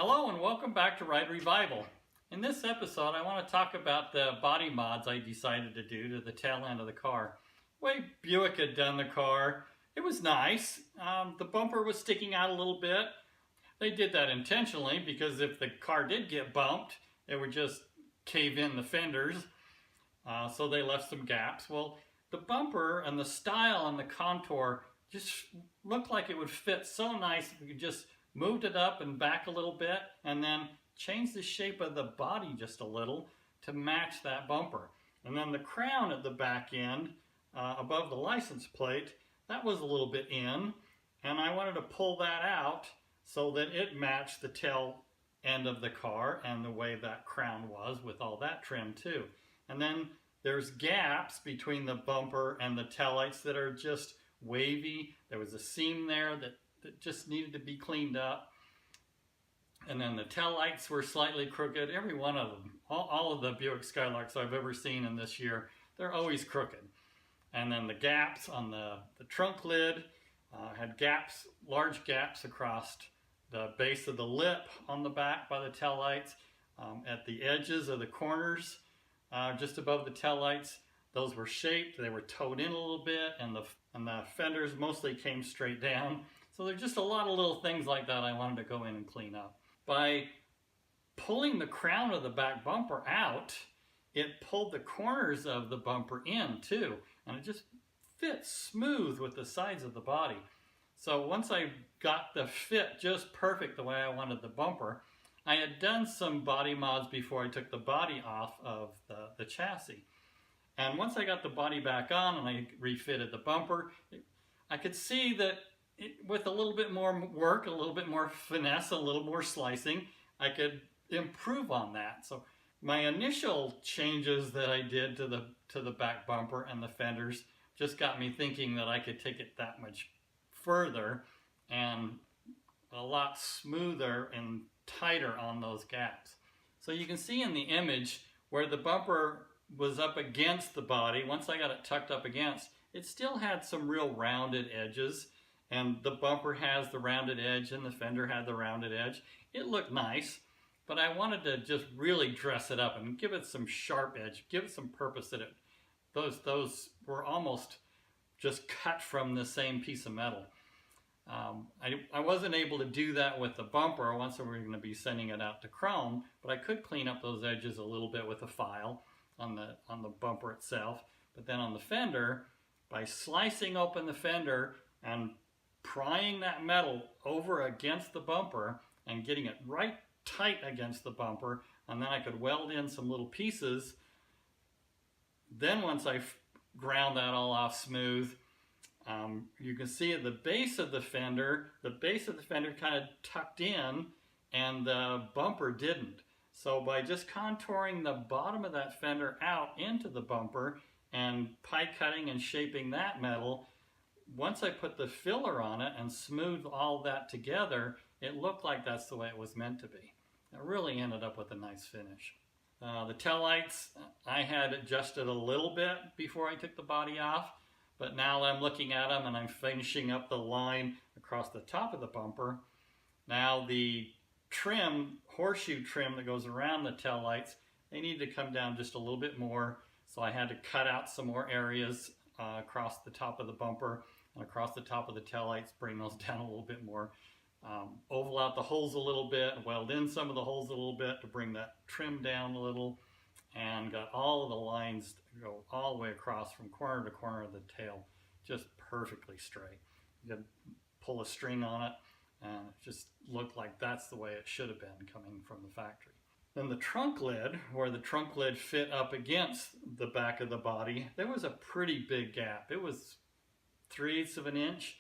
Hello and welcome back to Ride Revival. In this episode I want to talk about the body mods I decided to do to the tail end of the car. The way Buick had done the car, it was nice. The bumper was sticking out a little bit. They did that intentionally because if the car did get bumped, it would just cave in the fenders. So they left some gaps. Well, the bumper and the style and the contour just looked like it would fit so nice if you could just moved it up and back a little bit and then changed the shape of the body just a little to match that bumper. And then the crown at the back end above the license plate, that was a little bit in, and I wanted to pull that out so that it matched the tail end of the car and the way that crown was with all that trim too. And then there's gaps between the bumper and the taillights that are just wavy. There was a seam there that just needed to be cleaned up. And then the taillights were slightly crooked. Every one of them, all of the Buick Skylarks I've ever seen in this year, they're always crooked. And then the gaps on the trunk lid had gaps, large gaps across the base of the lip on the back by the taillights, at the edges of the corners, just above the taillights. Those were shaped, they were towed in a little bit, and the fenders mostly came straight down. So there's just a lot of little things like that I wanted to go in and clean up. By pulling the crown of the back bumper out, it pulled the corners of the bumper in too, and it just fits smooth with the sides of the body. So once I got the fit just perfect the way I wanted the bumper, I had done some body mods before I took the body off of the chassis. And once I got the body back on and I refitted the bumper, I could see that with a little bit more work, a little bit more finesse, a little more slicing, I could improve on that. So my initial changes that I did to the back bumper and the fenders just got me thinking that I could take it that much further and a lot smoother and tighter on those gaps. So you can see in the image where the bumper was up against the body, once I got it tucked up against, it still had some real rounded edges. And the bumper has the rounded edge and the fender had the rounded edge. It looked nice, but I wanted to just really dress it up and give it some sharp edge, give it some purpose that those were almost just cut from the same piece of metal. I wasn't able to do that with the bumper once we were going to be sending it out to chrome, but I could clean up those edges a little bit with a file on the bumper itself. But then on the fender, by slicing open the fender and prying that metal over against the bumper and getting it right tight against the bumper, and then I could weld in some little pieces. Then once I ground that all off smooth, you can see at the base of the fender kind of tucked in and the bumper didn't. So by just contouring the bottom of that fender out into the bumper and pie cutting and shaping that metal, once I put the filler on it and smoothed all that together, it looked like that's the way it was meant to be. It really ended up with a nice finish. The taillights, I had adjusted a little bit before I took the body off, but now that I'm looking at them and I'm finishing up the line across the top of the bumper, now the trim, horseshoe trim that goes around the taillights, they need to come down just a little bit more, so I had to cut out some more areas across the top of the bumper and across the top of the taillights, bring those down a little bit more, oval out the holes a little bit, weld in some of the holes a little bit to bring that trim down a little, and got all of the lines to go all the way across from corner to corner of the tail, just perfectly straight. You could pull a string on it and it just looked like that's the way it should have been coming from the factory. Then the trunk lid, where the trunk lid fit up against the back of the body, there was a pretty big gap. It was 3/8 of an inch.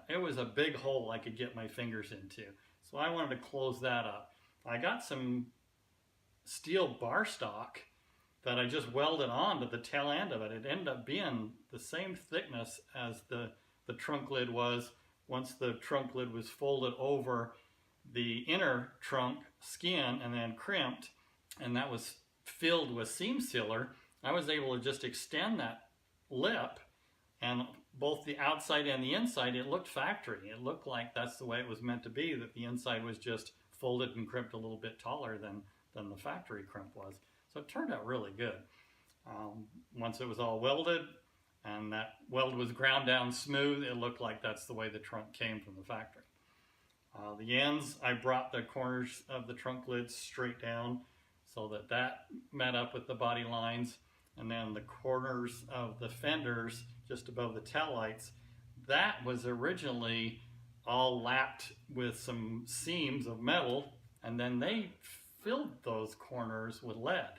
It was a big hole I could get my fingers into. So I wanted to close that up. I got some steel bar stock that I just welded on to the tail end of it. It ended up being the same thickness as the trunk lid was once the trunk lid was folded over the inner trunk skin and then crimped, and that was filled with seam sealer. I was able to just extend that lip, and both the outside and the inside, it looked factory. It looked like that's the way it was meant to be, that the inside was just folded and crimped a little bit taller than the factory crimp was. So it turned out really good. Once it was all welded and that weld was ground down smooth, it looked like that's the way the trunk came from the factory. The ends, I brought the corners of the trunk lids straight down so that met up with the body lines. And then the corners of the fenders just above the taillights, that was originally all lapped with some seams of metal, and then they filled those corners with lead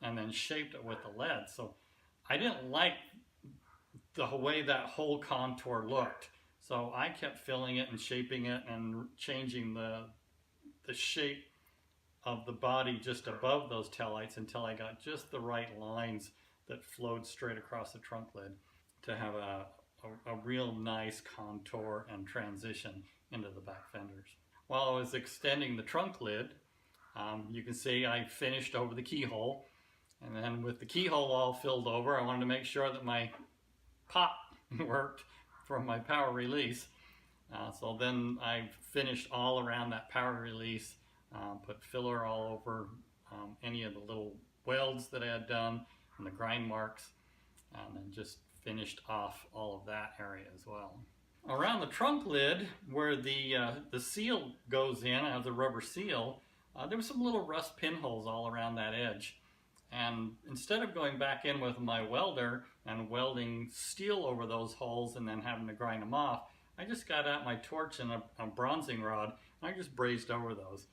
and then shaped it with the lead. So I didn't like the way that whole contour looked. So I kept filling it and shaping it and changing the shape of the body just above those taillights until I got just the right lines that flowed straight across the trunk lid to have a real nice contour and transition into the back fenders. While I was extending the trunk lid, you can see I finished over the keyhole, and then with the keyhole all filled over, I wanted to make sure that my pop worked from my power release. So then I finished all around that power release, put filler all over any of the little welds that I had done and the grind marks, and then just finished off all of that area as well. Around the trunk lid where the seal goes in, it has a rubber seal, there were some little rust pinholes all around that edge. And instead of going back in with my welder and welding steel over those holes and then having to grind them off, I just got out my torch and a bronzing rod, and I just brazed over those.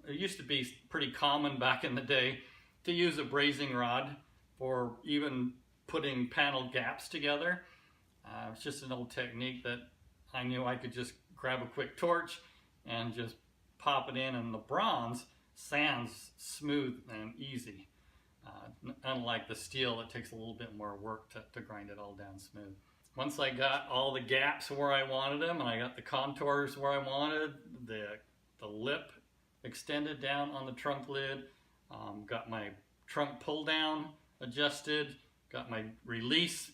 It used to be pretty common back in the day to use a brazing rod for even putting panel gaps together. It's just an old technique that I knew I could just grab a quick torch and just pop it in, and the bronze sands smooth and easy. Unlike the steel, it takes a little bit more work to grind it all down smooth. Once I got all the gaps where I wanted them, and I got the contours where I wanted, the lip extended down on the trunk lid, got my trunk pull down adjusted, got my release,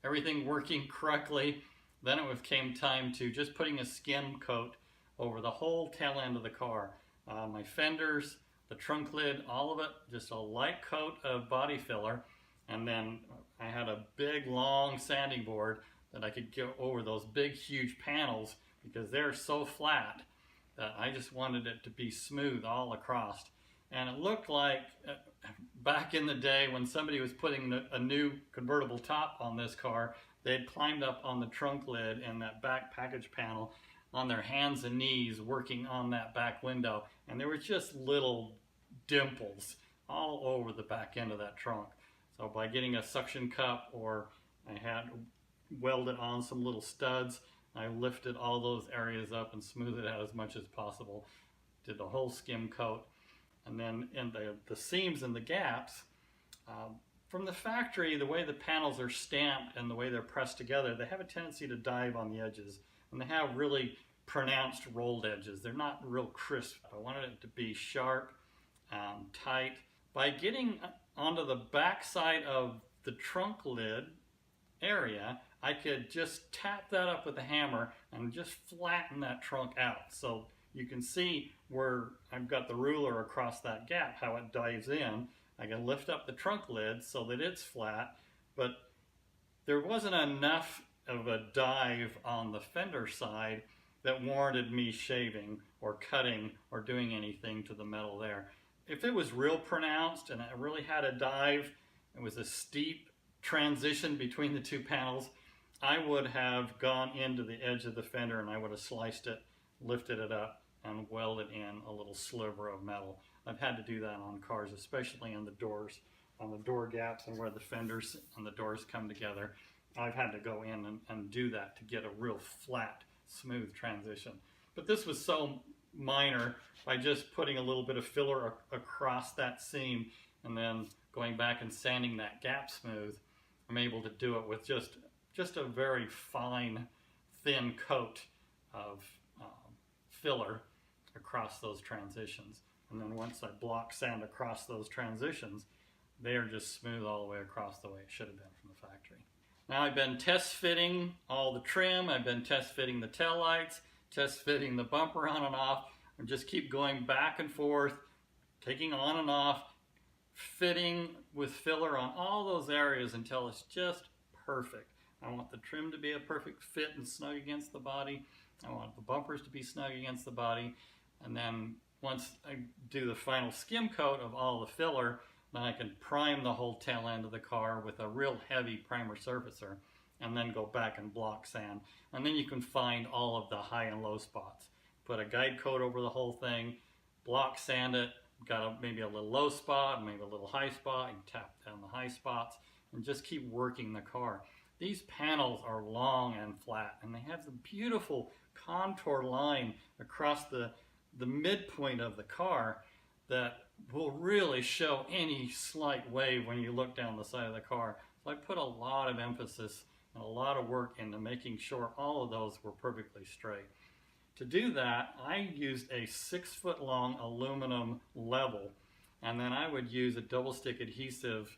everything working correctly, then it came time to just putting a skim coat over the whole tail end of the car. My fenders, the trunk lid, all of it, just a light coat of body filler, and then I had a big long sanding board that I could go over those big huge panels because they're so flat that I just wanted it to be smooth all across. And it looked like back in the day when somebody was putting a new convertible top on this car, they'd climbed up on the trunk lid and that back package panel on their hands and knees working on that back window, and there were just little dimples all over the back end of that trunk. So by getting a suction cup, or I had welded on some little studs, I lifted all those areas up and smoothed it out as much as possible. Did the whole skim coat. And then in the seams and the gaps, from the factory, the way the panels are stamped and the way they're pressed together, they have a tendency to dive on the edges. And they have really pronounced rolled edges. They're not real crisp. I wanted it to be sharp, tight. By getting onto the back side of the trunk lid area, I could just tap that up with a hammer and just flatten that trunk out. So you can see where I've got the ruler across that gap, how it dives in. I can lift up the trunk lid so that it's flat, but there wasn't enough of a dive on the fender side that warranted me shaving or cutting or doing anything to the metal there. If it was real pronounced and it really had a dive, it was a steep transition between the two panels, I would have gone into the edge of the fender and I would have sliced it, lifted it up, and welded in a little sliver of metal. I've had to do that on cars, especially on the doors, on the door gaps and where the fenders and the doors come together. I've had to go in and do that to get a real flat, smooth transition. But this was so minor, by just putting a little bit of filler across that seam and then going back and sanding that gap smooth, I'm able to do it with just a very fine, thin coat of filler across those transitions. And then once I block sand across those transitions, they are just smooth all the way across the way it should have been from the factory. Now I've been test fitting all the trim, I've been test fitting the tail lights, test fitting the bumper on and off. and just keep going back and forth, taking on and off, fitting with filler on all those areas until it's just perfect. I want the trim to be a perfect fit and snug against the body. I want the bumpers to be snug against the body. And then once I do the final skim coat of all the filler, then I can prime the whole tail end of the car with a real heavy primer surfacer and then go back and block sand. And then you can find all of the high and low spots. Put a guide coat over the whole thing, block sand it, got maybe a little low spot, maybe a little high spot, and tap down the high spots and just keep working the car. These panels are long and flat, and they have the beautiful contour line across the midpoint of the car that will really show any slight wave when you look down the side of the car. So I put a lot of emphasis and a lot of work into making sure all of those were perfectly straight. To do that, I used a 6-foot long aluminum level, and then I would use a double stick adhesive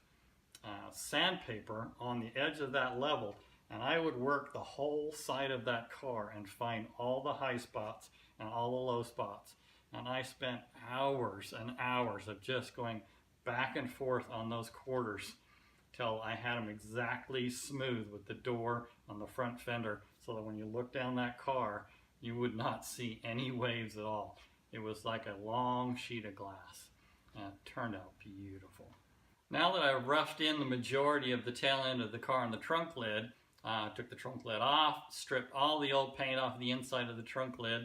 sandpaper on the edge of that level, and I would work the whole side of that car and find all the high spots and all the low spots. And I spent hours and hours of just going back and forth on those quarters till I had them exactly smooth with the door on the front fender, so that when you look down that car, you would not see any waves at all. It was like a long sheet of glass, and it turned out beautiful. Now that I've roughed in the majority of the tail end of the car and the trunk lid, took the trunk lid off, stripped all the old paint off the inside of the trunk lid,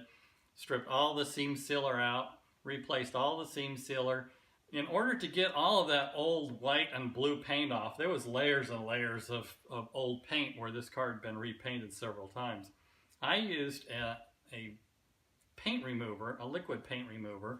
stripped all the seam sealer out, replaced all the seam sealer. In order to get all of that old white and blue paint off, there was layers and layers of old paint where this car had been repainted several times. I used a paint remover, a liquid paint remover.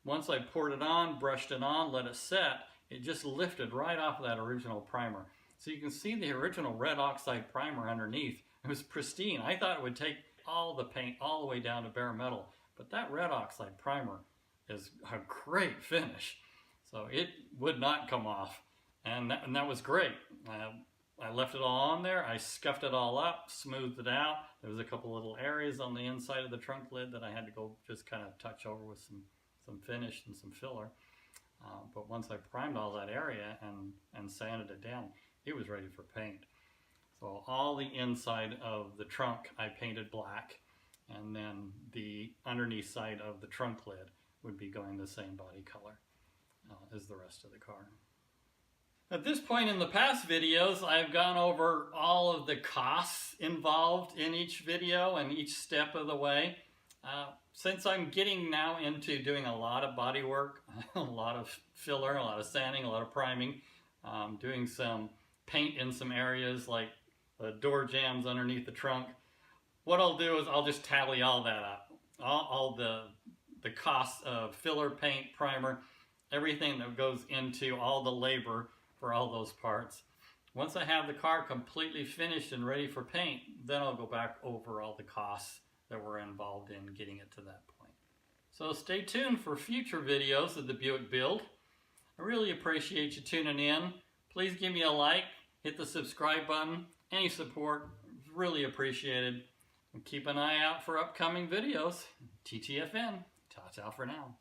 Once I poured it on, brushed it on, let it set, it just lifted right off of that original primer. So you can see the original red oxide primer underneath. It was pristine. I thought it would take all the paint all the way down to bare metal, but that red oxide primer is a great finish. So it would not come off, and that was great. I left it all on there, I scuffed it all up, smoothed it out. There was a couple little areas on the inside of the trunk lid that I had to go just kind of touch over with some finish and some filler. But once I primed all that area and sanded it down, it was ready for paint. So all the inside of the trunk I painted black, and then the underneath side of the trunk lid would be going the same body color as the rest of the car. At this point in the past videos, I've gone over all of the costs involved in each video and each step of the way. Since I'm getting now into doing a lot of body work, a lot of filler, a lot of sanding, a lot of priming, doing some paint in some areas like the door jambs underneath the trunk, what I'll do is I'll just tally all that up. All the costs of filler, paint, primer, everything that goes into all the labor for all those parts. Once I have the car completely finished and ready for paint, then I'll go back over all the costs that were involved in getting it to that point. So stay tuned for future videos of the Buick build. I really appreciate you tuning in. Please give me a like, hit the subscribe button. Any support is really appreciated. And keep an eye out for upcoming videos. TTFN. Ta-ta for now.